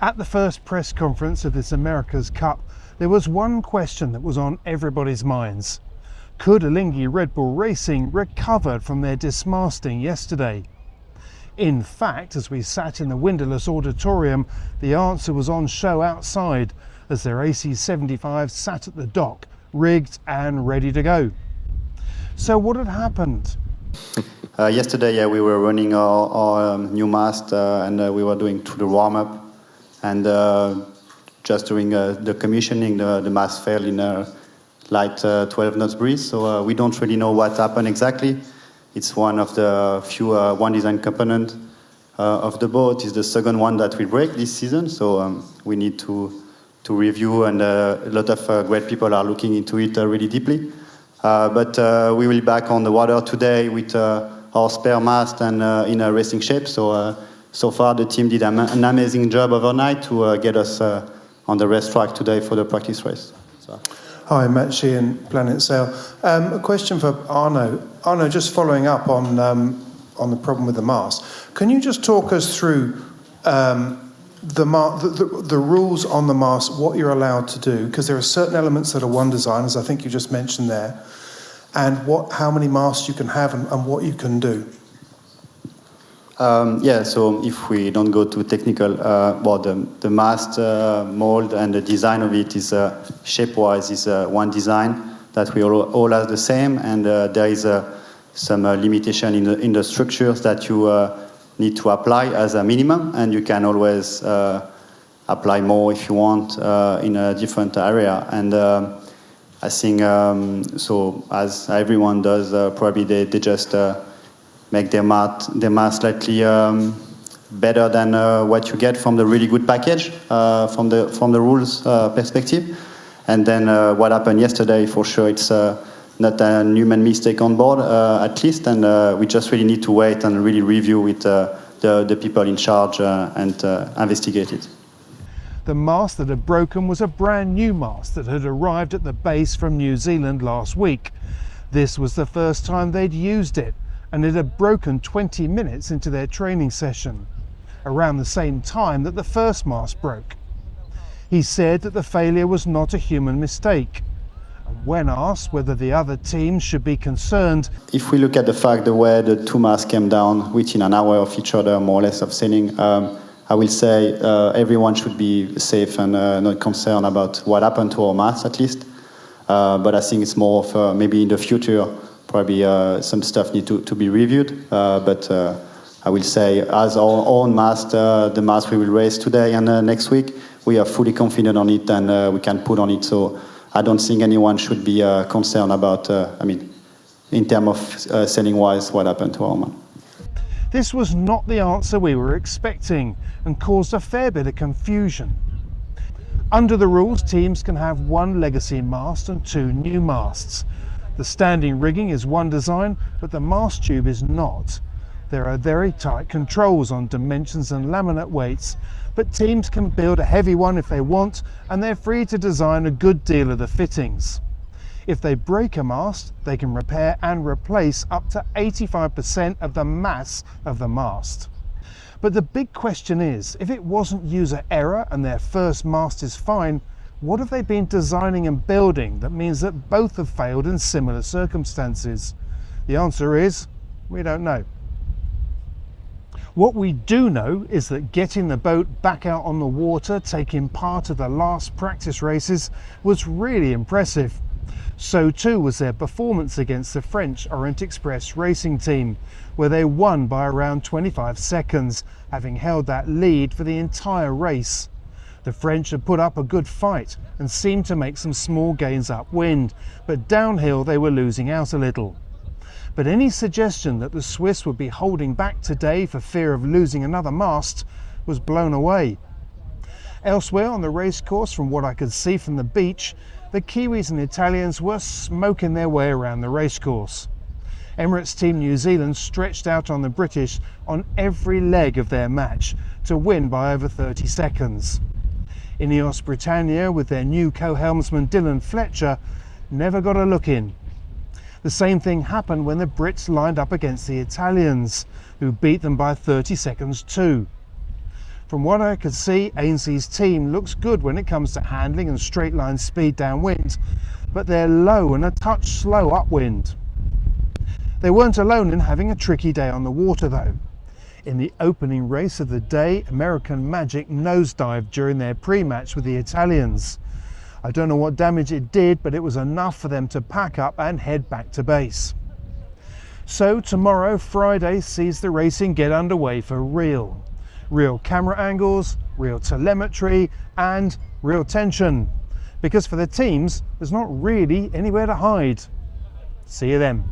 At the first press conference of this America's Cup, there was one question that was on everybody's minds. Could Alinghi Red Bull Racing recover from their dismasting yesterday? In fact, as we sat in the windowless auditorium, the answer was on show outside as their AC-75 sat at the dock, rigged and ready to go. So what had happened? Yesterday, we were running our new mast and we were doing the warm-up, and just during the commissioning, the mast fell in a light 12 knots breeze, so we don't really know what happened exactly. It's one of the few one design component of the boat. It's the second one that we break this season, so we need to review, and a lot of great people are looking into it really deeply. But we will be back on the water today with our spare mast and in a racing shape. So far the team did an amazing job overnight to get us on the race track today for the practice race. So. Hi, Matt Sheahan, Planet Sail. A question for Arno. Arno, just following up on the problem with the mast. Can you just talk us through the rules on the mast, what you're allowed to do? Because there are certain elements that are one design, as I think you just mentioned there, and how many masts you can have and what you can do. So if we don't go too technical, the mast mold and the design of it is shape-wise is one design that we all have the same, and there is some limitation in the structures that you need to apply as a minimum, and you can always apply more if you want in a different area. And I think so, as everyone does, probably they just make their mast slightly better than what you get from the really good package from the rules perspective. And then what happened yesterday, for sure, it's not a human mistake on board, at least, and we just really need to wait and really review with the people in charge and investigate it. The mast that had broken was a brand new mast that had arrived at the base from New Zealand last week. This was the first time they'd used it, and it had broken 20 minutes into their training session, around the same time that the first mast broke. He said that the failure was not a human mistake. And when asked whether the other teams should be concerned, if we look at the fact the way the two masts came down within an hour of each other, more or less, of sailing, I will say everyone should be safe and not concerned about what happened to our masts, at least. But I think it's more of maybe in the future, probably some stuff need to be reviewed. But I will say, as our own mast, the mast we will race today and next week, we are fully confident on it, and we can put on it. So I don't think anyone should be concerned about, in terms of sailing-wise, what happened to our mast. this was not the answer we were expecting and caused a fair bit of confusion. Under the rules, teams can have one legacy mast and two new masts. The standing rigging is one design, but the mast tube is not. There are very tight controls on dimensions and laminate weights, but teams can build a heavy one if they want, and they're free to design a good deal of the fittings. If they break a mast, they can repair and replace up to 85% of the mass of the mast. But the big question is, if it wasn't user error and their first mast is fine, what have they been designing and building that means that both have failed in similar circumstances? The answer is, we don't know. What we do know is that getting the boat back out on the water, taking part of the last practice races, was really impressive. So too was their performance against the French Orient Express racing team, where they won by around 25 seconds, having held that lead for the entire race. The French had put up a good fight and seemed to make some small gains upwind, but downhill they were losing out a little. But any suggestion that the Swiss would be holding back today for fear of losing another mast was blown away. Elsewhere on the racecourse, from what I could see from the beach, the Kiwis and Italians were smoking their way around the racecourse. Emirates Team New Zealand stretched out on the British on every leg of their match to win by over 30 seconds. Ineos Britannia, with their new co-helmsman Dylan Fletcher, never got a look in. The same thing happened when the Brits lined up against the Italians, who beat them by 30 seconds too. From what I could see, Ainslie's team looks good when it comes to handling and straight line speed downwind, but they're low and a touch slow upwind. They weren't alone in having a tricky day on the water though. In the opening race of the day, American Magic nosedived during their pre-match with the Italians. I don't know what damage it did, but it was enough for them to pack up and head back to base. So tomorrow, Friday, sees the racing get underway for real. Real camera angles, real telemetry, and real tension. Because for the teams, there's not really anywhere to hide. See you then.